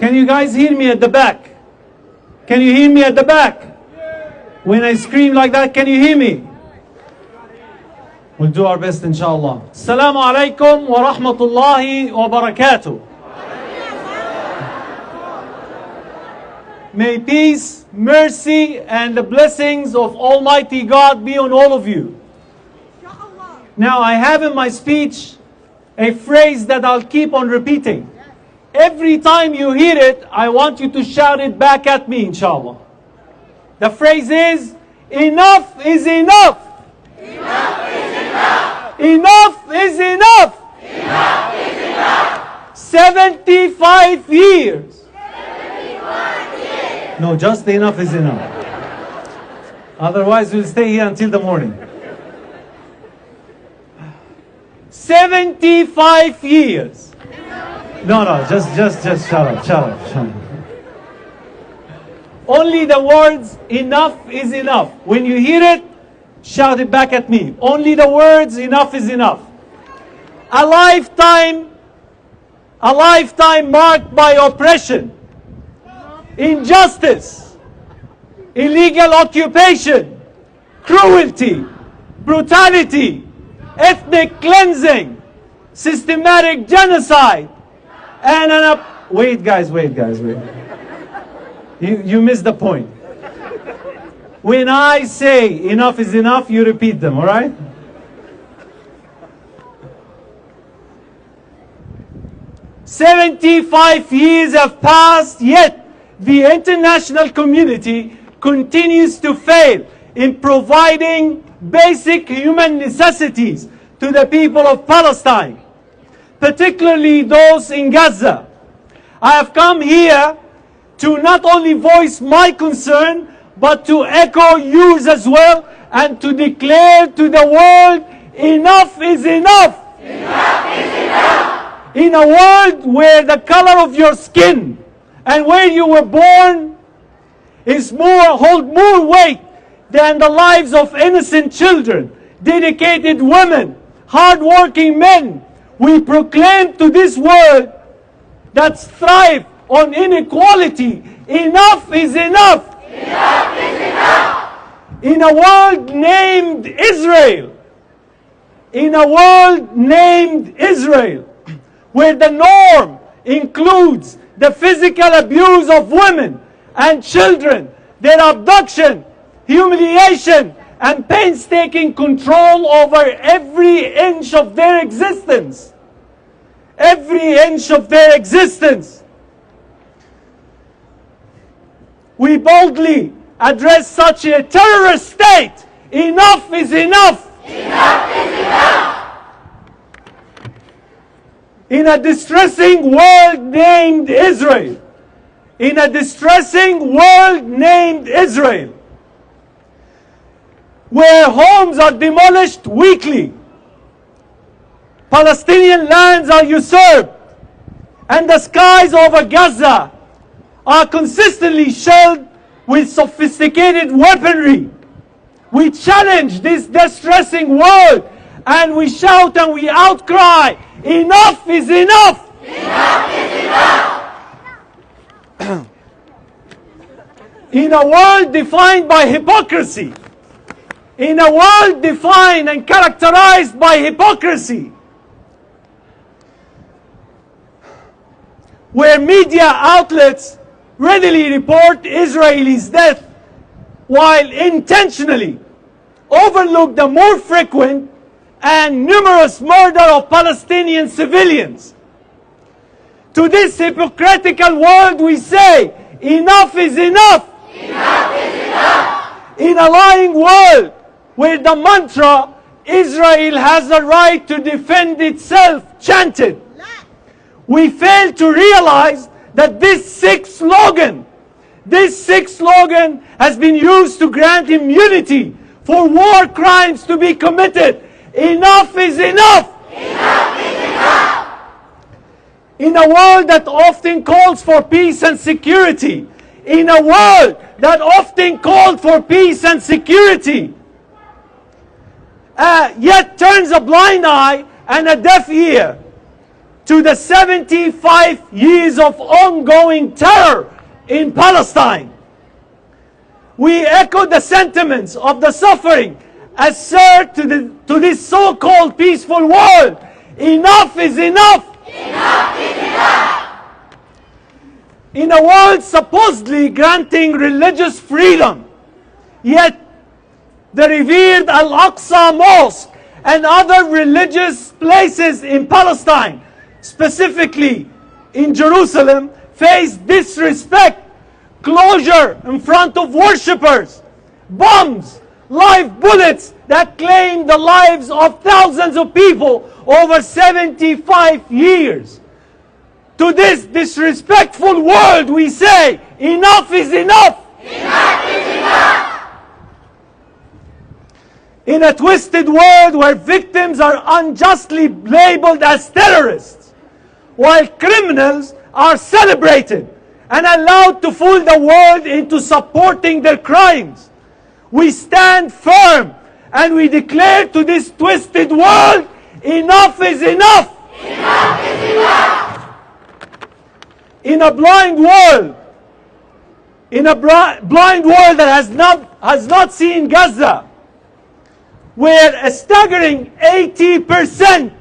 Can you guys hear me at the back? Can you hear me at the back? When I scream like that, can you hear me? We'll do our best, inshallah. Assalamu alaikum wa rahmatullahi wa barakatuh. May peace, mercy, and the blessings of Almighty God be on all of you. Now, I have in my speech a phrase that I'll keep on repeating. Every time you hear it, I want you to shout it back at me, inshallah. The phrase is, enough is enough. Enough is enough. Enough is enough. Enough is enough. 75 years. 75 years. No, just enough is enough. Otherwise, we'll stay here until the morning. 75 years. No, just shut up. Only the words, enough is enough. When you hear it, shout it back at me. Only the words, enough is enough. A lifetime marked by oppression, injustice, illegal occupation, cruelty, brutality, ethnic cleansing, systematic genocide, and wait guys. You missed the point. When I say enough is enough, you repeat them, all right? "75 years have passed, yet the international community continues to fail in providing basic human necessities to the people of Palestine, particularly those in Gaza. I have come here to not only voice my concern, but to echo yours as well, and to declare to the world, enough is enough. Enough is enough. In a world where the color of your skin and where you were born hold more weight than the lives of innocent children, dedicated women, hard-working men, we proclaim to this world that strive on inequality, enough is enough. Enough is enough. In a world named Israel, where the norm includes the physical abuse of women and children, their abduction, humiliation, and painstaking control over every inch of their existence. Every inch of their existence. We boldly address such a terrorist state. Enough is enough. Enough is enough. In a distressing world named Israel. In a distressing world named Israel, where homes are demolished weekly, Palestinian lands are usurped, and the skies over Gaza are consistently shelled with sophisticated weaponry. We challenge this distressing world, and we shout and we outcry, enough is enough! Enough is enough! In a world defined by hypocrisy, in a world defined and characterized by hypocrisy, where media outlets readily report Israelis' death while intentionally overlook the more frequent and numerous murder of Palestinian civilians. To this hypocritical world we say, enough is enough. Enough is enough. In a lying world where the mantra, Israel has the right to defend itself, chanted, we fail to realize that this sick slogan has been used to grant immunity for war crimes to be committed. Enough is enough! Enough is enough! In a world that often calls for peace and security, yet turns a blind eye and a deaf ear to the 75 years of ongoing terror in Palestine. We echo the sentiments of the suffering, assert to this so-called peaceful world, enough is enough! Enough is enough! In a world supposedly granting religious freedom, yet the revered Al-Aqsa Mosque and other religious places in Palestine, specifically in Jerusalem, face disrespect, closure in front of worshippers, bombs, live bullets that claim the lives of thousands of people over 75 years. To this disrespectful world we say, enough is enough! Enough is enough! In a twisted world where victims are unjustly labeled as terrorists, while criminals are celebrated and allowed to fool the world into supporting their crimes, we stand firm and we declare to this twisted world, enough is enough! Enough is enough! In a blind world, that has not seen Gaza, where a staggering 80%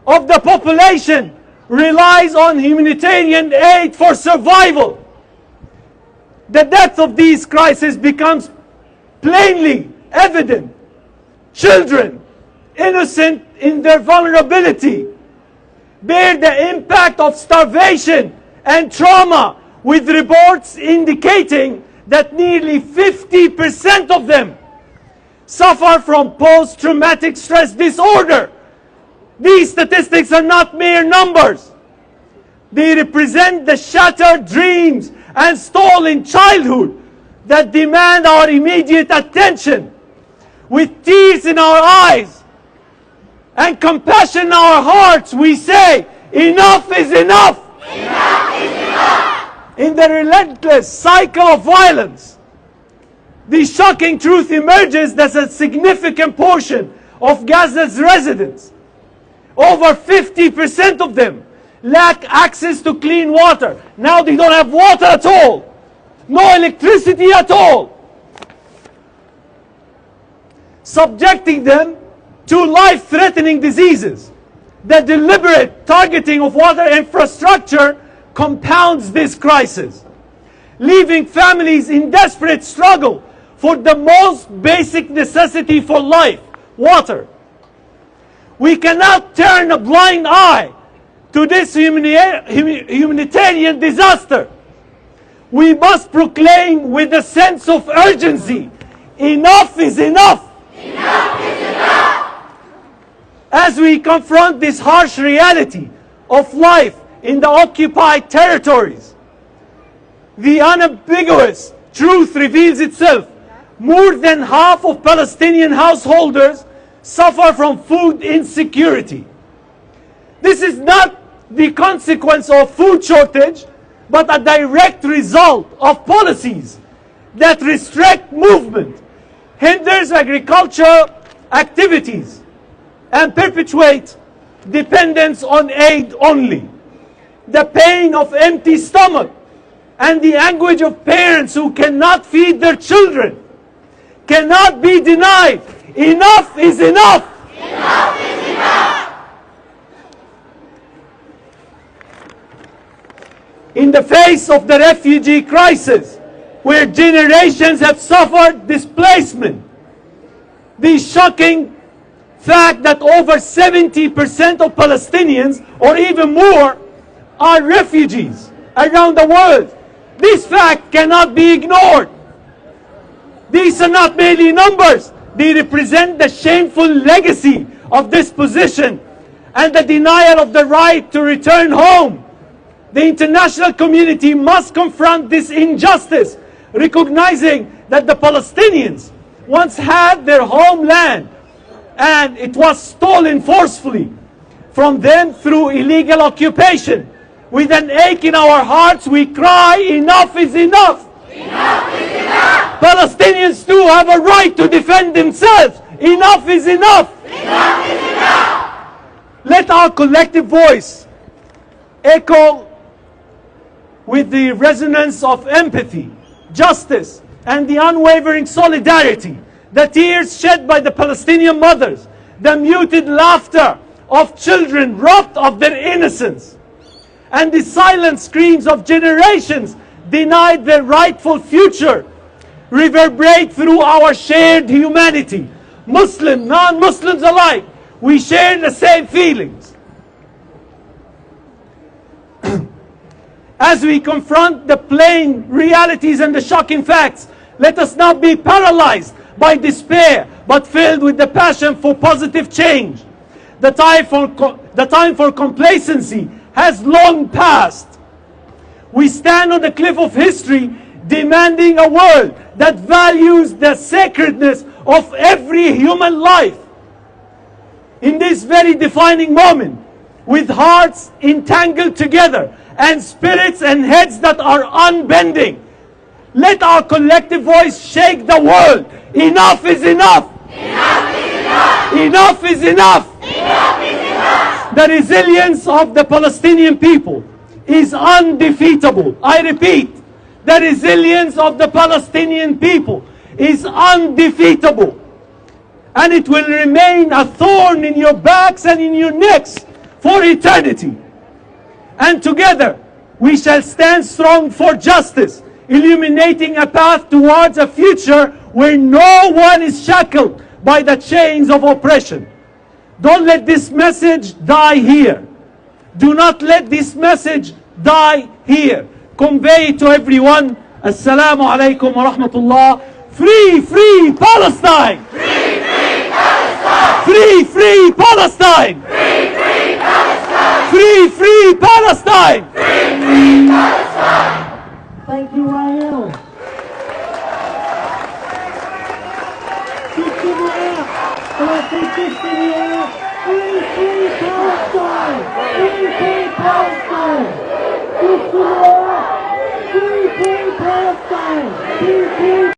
of the population relies on humanitarian aid for survival, the depth of these crises becomes plainly evident. Children, innocent in their vulnerability, bear the impact of starvation and trauma, with reports indicating that nearly 50% of them suffer from post-traumatic stress disorder. These statistics are not mere numbers. They represent the shattered dreams and stolen childhood that demand our immediate attention. With tears in our eyes and compassion in our hearts, we say, enough is enough! Enough is enough! In the relentless cycle of violence, the shocking truth emerges that a significant portion of Gaza's residents, over 50% of them, lack access to clean water. Now they don't have water at all, no electricity at all, subjecting them to life-threatening diseases. The deliberate targeting of water infrastructure compounds this crisis, leaving families in desperate struggle for the most basic necessity for life, water. We cannot turn a blind eye to this humanitarian disaster. We must proclaim with a sense of urgency, enough is enough! Enough is enough! As we confront this harsh reality of life in the occupied territories, the unambiguous truth reveals itself. More than half of Palestinian householders suffer from food insecurity. This is not the consequence of food shortage, but a direct result of policies that restrict movement, hinders agricultural activities, and perpetuate dependence on aid only. The pain of empty stomach and the anguish of parents who cannot feed their children cannot be denied. Enough is enough! Enough is enough! In the face of the refugee crisis, where generations have suffered displacement, the shocking fact that over 70% of Palestinians, or even more, are refugees around the world, this fact cannot be ignored. These are not merely numbers. They represent the shameful legacy of this position and the denial of the right to return home. The international community must confront this injustice, recognizing that the Palestinians once had their homeland and it was stolen forcefully from them through illegal occupation. With an ache in our hearts, we cry, enough is enough! Enough is enough! Palestinians too have a right to defend themselves. Enough is enough! Enough is enough! Let our collective voice echo with the resonance of empathy, justice, and the unwavering solidarity, the tears shed by the Palestinian mothers, the muted laughter of children robbed of their innocence, and the silent screams of generations denied their rightful future reverberate through our shared humanity. Muslim, non-Muslims alike, we share the same feelings. As we confront the plain realities and the shocking facts, let us not be paralyzed by despair, but filled with the passion for positive change. The time for complacency has long passed. We stand on the cliff of history, demanding a world that values the sacredness of every human life. In this very defining moment, with hearts entangled together and spirits and heads that are unbending, let our collective voice shake the world. Enough is enough! Enough is enough! Enough is enough! Enough is enough! The resilience of the Palestinian people is undefeatable. I repeat, the resilience of the Palestinian people is undefeatable. And it will remain a thorn in your backs and in your necks for eternity. And together we shall stand strong for justice, illuminating a path towards a future where no one is shackled by the chains of oppression. Don't let this message die here. Do not let this message die here. Convey it to everyone. Assalamu alaikum wa rahmatullah. Free, free Palestine! Free, free Palestine! Free, free Palestine! Free, free Palestine! Free, free Palestine! Free, free Palestine! Thank you, Wael. Keep your air. Free, free Palestine! Free, free Palestine!